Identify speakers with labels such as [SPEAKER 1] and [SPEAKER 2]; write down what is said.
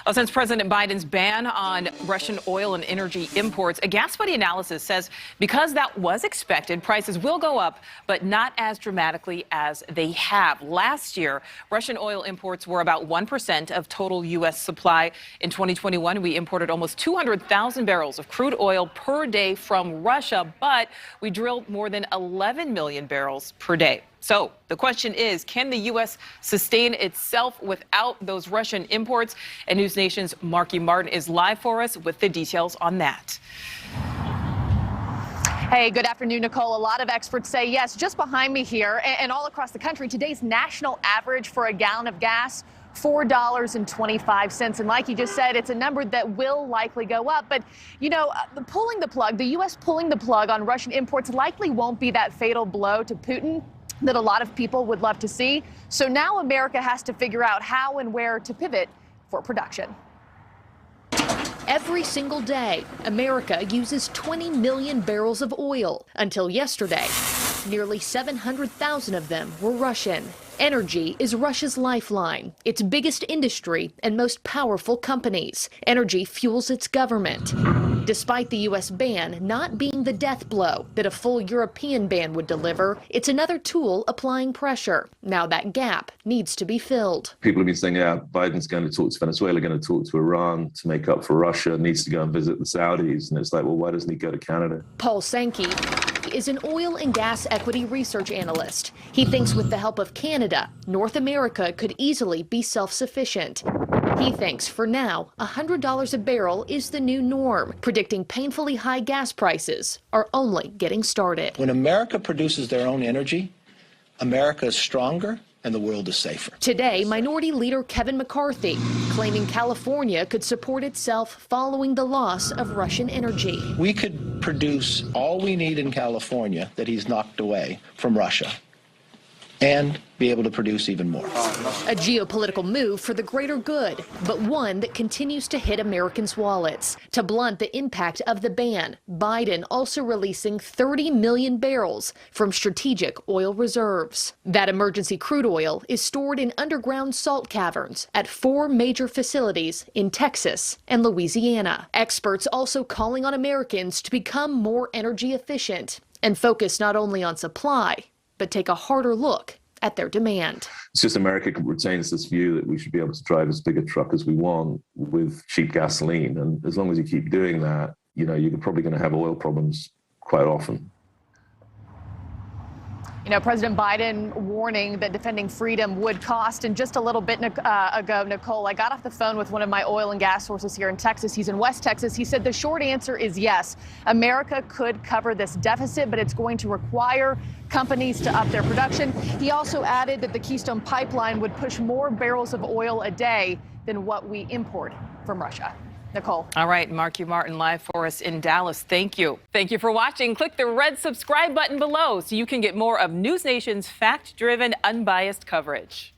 [SPEAKER 1] Well, since President Biden's ban on Russian oil and energy imports, a gas buddy analysis says because that was expected, prices will go up, but not as dramatically as they have. Last year, Russian oil imports were about 1% of total U.S. supply. In 2021, we imported almost 200,000 barrels of crude oil per day from Russia, but we drilled more than 11 million barrels per day. So the question is, can the U.S. sustain itself without those Russian imports? And NewsNation's Marky Martin is live for us with the details on that.
[SPEAKER 2] Hey, good afternoon, Nicole. A lot of experts say yes. Just behind me here and all across the country, today's national average for a gallon of gas, $4.25. And like you just said, it's a number that will likely go up. But, you know, the U.S. pulling the plug on Russian imports likely won't be that fatal blow to Putin that a lot of people would love to see. So now America has to figure out how and where to pivot for production.
[SPEAKER 3] Every single day, America uses 20 million barrels of oil. Until yesterday, nearly 700,000 of them were Russian. Energy is Russia's lifeline, its biggest industry and most powerful companies. Energy fuels its government. Despite the U.S. ban not being the death blow that a full European ban would deliver, it's another tool applying pressure. Now that gap needs to be filled.
[SPEAKER 4] People have been saying, yeah, Biden's going to talk to Venezuela, going to talk to Iran to make up for Russia, needs to go and visit the Saudis. And it's like, well, why doesn't he go to Canada?
[SPEAKER 3] Paul Sankey is an oil and gas equity research analyst. He thinks with the help of Canada, North America could easily be self-sufficient. He thinks for now, $100 a barrel is the new norm, predicting painfully high gas prices are only getting started.
[SPEAKER 5] When America produces their own energy, America is stronger and the world is safer.
[SPEAKER 3] Today, Minority Leader Kevin McCarthy claiming California could support itself following the loss of Russian energy.
[SPEAKER 5] We could produce all we need in California that he's knocked away from Russia and be able to produce even more.
[SPEAKER 3] A geopolitical move for the greater good, but one that continues to hit Americans' wallets. To blunt the impact of the ban, Biden also releasing 30 million barrels from strategic oil reserves. That emergency crude oil is stored in underground salt caverns at 4 major facilities in Texas and Louisiana. Experts also calling on Americans to become more energy efficient and focus not only on supply, but take a harder look at their demand.
[SPEAKER 4] It's just America retains this view that we should be able to drive as big a truck as we want with cheap gasoline. And as long as you keep doing that, you know, you're probably going to have oil problems quite often.
[SPEAKER 2] You know, President Biden warning that defending freedom would cost. And just a little bit ago, Nicole, I got off the phone with one of my oil and gas sources here in Texas. He's in West Texas. He said the short answer is yes. America could cover this deficit, but it's going to require companies to up their production. He also added that the Keystone Pipeline would push more barrels of oil a day than what we import from Russia. Nicole.
[SPEAKER 1] All right, Marky Martin live for us in Dallas. Thank you. Thank you for watching. Click the red subscribe button below so you can get more of NewsNation's fact-driven, unbiased coverage.